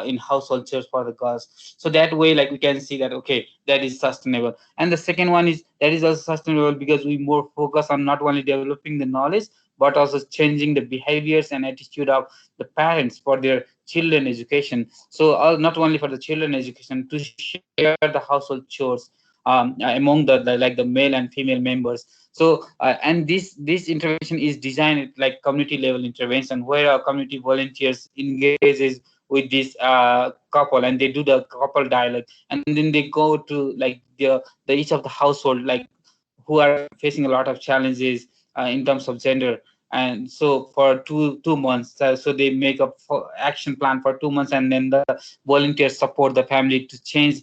in household chores for the girls. So that way, like we can see that okay, that is sustainable. And the second one is that is also sustainable because we more focus on not only developing the knowledge, but also changing the behaviors and attitude of the parents for their children education. So not only for the children education, to share the household chores among the male and female members. So and this intervention is designed like community level intervention, where our community volunteers engages with this couple, and they do the couple dialogue, and then they go to the each of the household who are facing a lot of challenges in terms of gender. And so for two months, so they make a action plan for 2 months, and then the volunteers support the family to change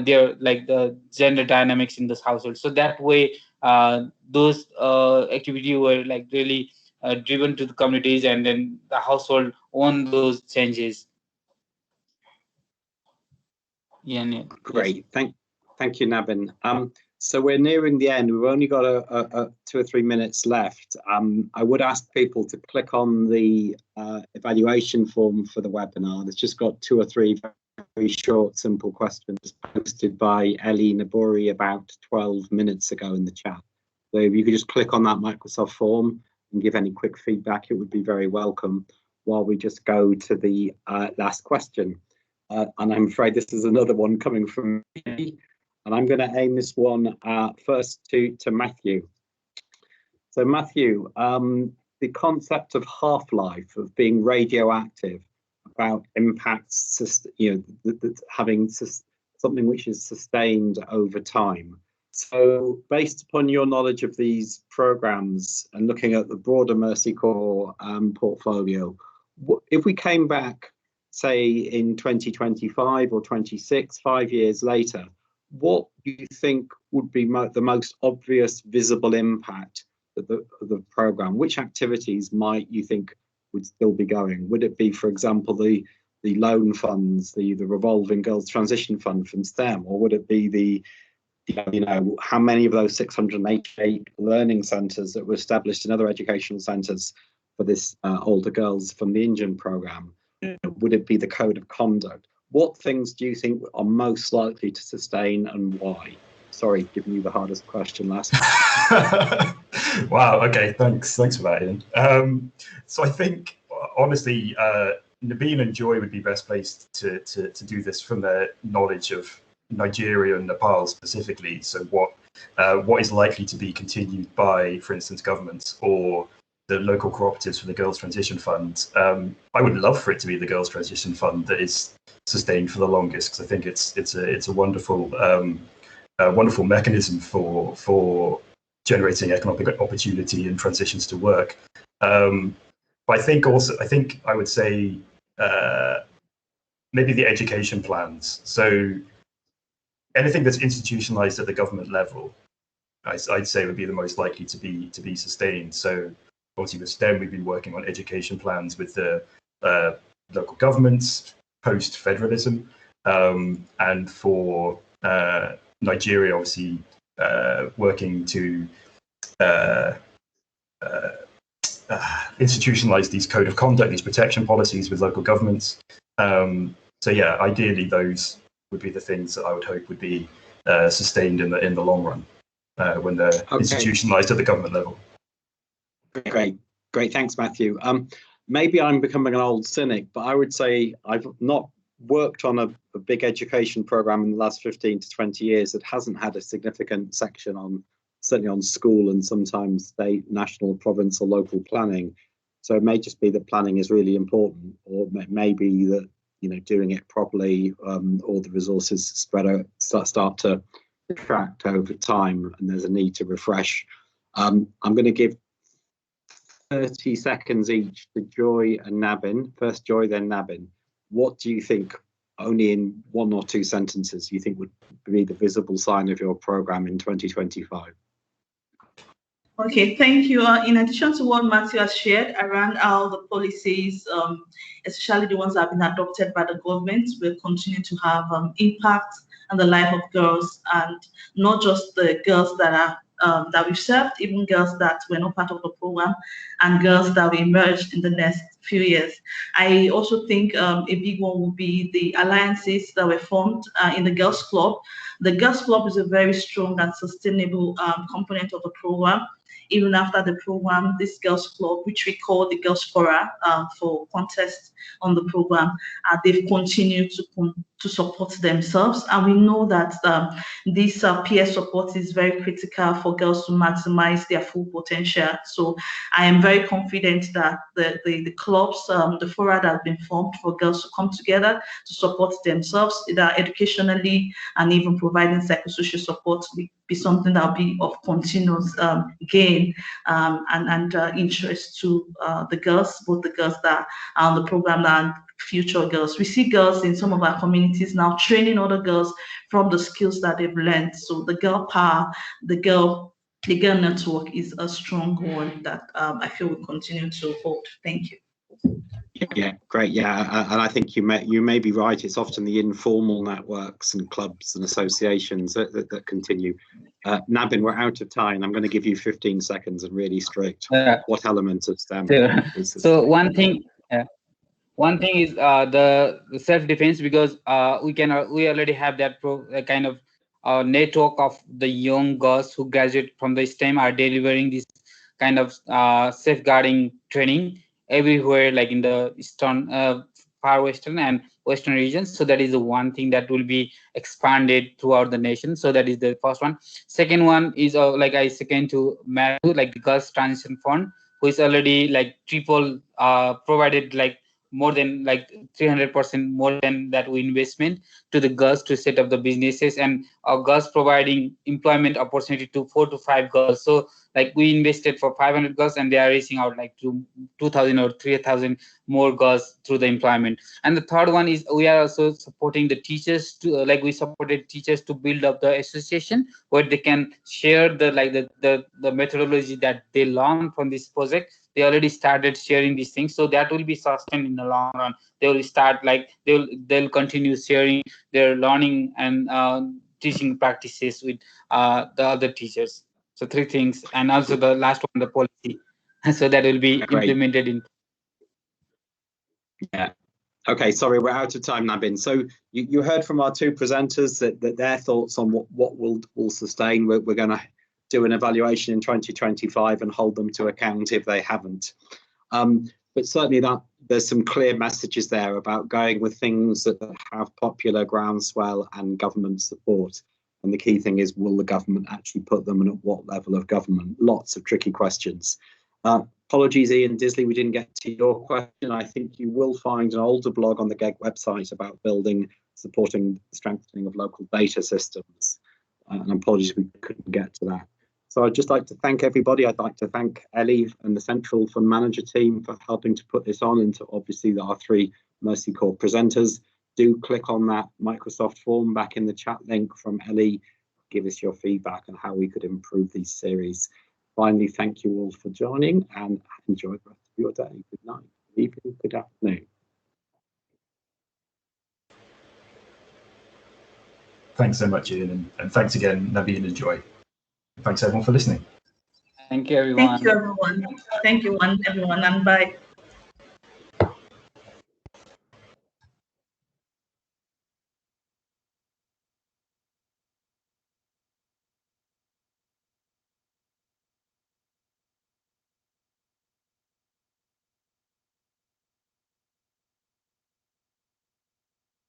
their the gender dynamics in this household. So that way those activities were really driven to the communities, and then the household own those changes. Yeah, great. Thank you, Nabin. So we're nearing the end. We've only got a 2 or 3 minutes left. I would ask people to click on the evaluation form for the webinar. It's just got 2 or 3 very short, simple questions posted by Ellie Nabori about 12 minutes ago in the chat. So if you could just click on that Microsoft form and give any quick feedback, it would be very welcome, while we just go to the last question. And I'm afraid this is another one coming from me, and I'm going to aim this one first to Matthew. So Matthew, the concept of half-life, of being radioactive, about impacts, having something which is sustained over time. So based upon your knowledge of these programs and looking at the broader Mercy Corps portfolio, if we came back, say in 2025 or 26, 5 years later, what do you think would be the most obvious visible impact of the program? Which activities might you think would still be going? Would it be, for example, the loan funds, the revolving girls transition fund from STEM, or would it be how many of those 688 learning centres that were established in other educational centres for this older girls from the Indian program? Would it be the code of conduct? what things do you think are most likely to sustain and why? Sorry, giving you the hardest question last. Wow. Okay. Thanks for that, Ian. So I think, honestly, Nabin and Joy would be best placed to do this from their knowledge of Nigeria and Nepal specifically. So what is likely to be continued by, for instance, governments or the local cooperatives for the Girls Transition Fund. I would love for it to be the Girls Transition Fund that is sustained for the longest, because I think it's a wonderful wonderful mechanism for generating economic opportunity and transitions to work. But I think I would say maybe the education plans. So anything that's institutionalized at the government level, I'd say would be the most likely to be sustained. So obviously with STEM, we've been working on education plans with the local governments post-federalism, and for Nigeria, obviously working to institutionalize these code of conduct, these protection policies with local governments. So yeah, ideally those would be the things that I would hope would be sustained in the long run when they're institutionalized at the government level. Great. Thanks, Matthew. Maybe I'm becoming an old cynic, but I would say I've not worked on a big education program in the last 15 to 20 years that hasn't had a significant section on, certainly on school and sometimes state, national, province or local planning. So it may just be that planning is really important, or maybe that, you know, doing it properly, all the resources spread out, start to attract over time, and there's a need to refresh. I'm going to give 30 seconds each to Joy and Nabin. First Joy, then Nabin. What do you think, only in one or two sentences, you think would be the visible sign of your program in 2025? Okay, thank you. In addition to what Matthew has shared around how the policies, especially the ones that have been adopted by the government, will continue to have impact on the life of girls, and not just the girls that are that we've served, even girls that were not part of the program, and girls that will emerge in the next few years. I also think a big one will be the alliances that were formed in the Girls Club. The Girls Club is a very strong and sustainable component of the program. Even after the program, this Girls Club, which we call the Girls Fora for contest on the program, they've continued to support themselves. And we know that this peer support is very critical for girls to maximize their full potential. So I am very confident that the clubs, the fora that have been formed for girls to come together to support themselves, either educationally and even providing psychosocial support, will be something that will be of continuous gain and interest to the girls, both the girls that are on the program and future girls. We see girls in some of our communities now training other girls from the skills that they've learned. So the girl power, the girl network is a strong one that I feel will continue to hold. Thank you. Yeah, great. Yeah, and I think you may be right. It's often the informal networks and clubs and associations that continue. Nabin, we're out of time. I'm going to give you 15 seconds and really strict. What element of STEM? So one thing is the self-defense, because we already have that kind of network of the young girls who graduate from the STEM are delivering this kind of safeguarding training everywhere, like in the eastern, far western and western regions. So that is the one thing that will be expanded throughout the nation. So that is the first one. Second one is like I second to Matthew, like the Girls Transition Fund, who is already like triple provided like more than like 300% more than that investment to the girls to set up the businesses, and girls providing employment opportunity to 4 to 5 girls. So like we invested for 500 girls and they are reaching out like to 2,000 or 3,000 more girls through the employment. And the third one is we are also supporting the teachers to we supported teachers to build up the association where they can share the methodology that they learned from this project. They already started sharing these things, so that will be sustained in the long run. They will start they'll continue sharing their learning and teaching practices with the other teachers. So 3 things, and also the last one, the policy. So that will be implemented in. Yeah, Okay, sorry, we're out of time, Nabin. So you heard from our two presenters that their thoughts on what will sustain. We're going to do an evaluation in 2025 and hold them to account if they haven't. But certainly there's some clear messages there about going with things that have popular groundswell and government support. And the key thing is, will the government actually put them, and at what level of government? Lots of tricky questions. Apologies, Ian Disley, we didn't get to your question. I think you will find an older blog on the GEG website about supporting the strengthening of local data systems. And apologies we couldn't get to that. So I'd just like to thank everybody. I'd like to thank Ellie and the Central Fund Manager team for helping to put this on, and to obviously our three Mercy Corps presenters. Do click on that Microsoft form back in the chat link from Ellie. Give us your feedback on how we could improve these series. Finally, thank you all for joining, and enjoy the rest of your day. Good night, good evening, good afternoon. Thanks so much, Ian, and thanks again, Nabin and Joy. Thanks everyone for listening. Thank you, everyone. Thank you, everyone. Thank you, everyone, and bye.